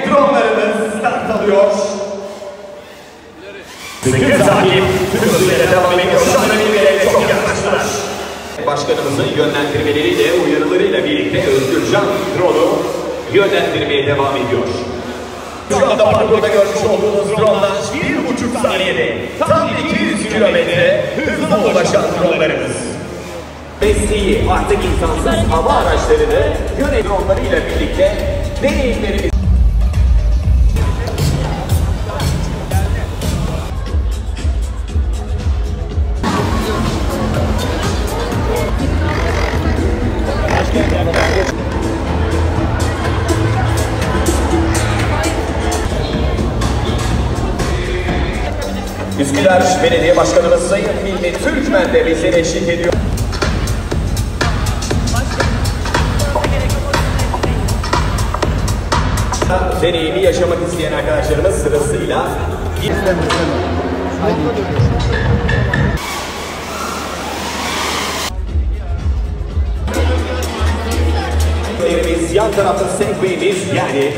Dronlarımız start alıyor. 8 saniye tüm hızıyla devam ediyor. Şu anda birbirlerine çok yaklaştılar. Başkanımızın yönlendirmeleriyle, uyarılarıyla birlikte Özgürcan drone'u yönlendirmeye devam ediyor. Şu anda parkurda görmüş olduğunuz drone'lar 1,5 saniyede tam 200 kilometre hızla ulaşan drone'larımız. Mesleği artık insansız hava araçlarını yönet drone'larıyla birlikte deneyimlerimiz. Üsküdar Belediye Başkanımız Sayın Hilmi Türkmen de bize eşlik ediyor. Deneyimi yaşamak isteyen arkadaşlarımız sırasıyla yan tarafta segway'imiz yani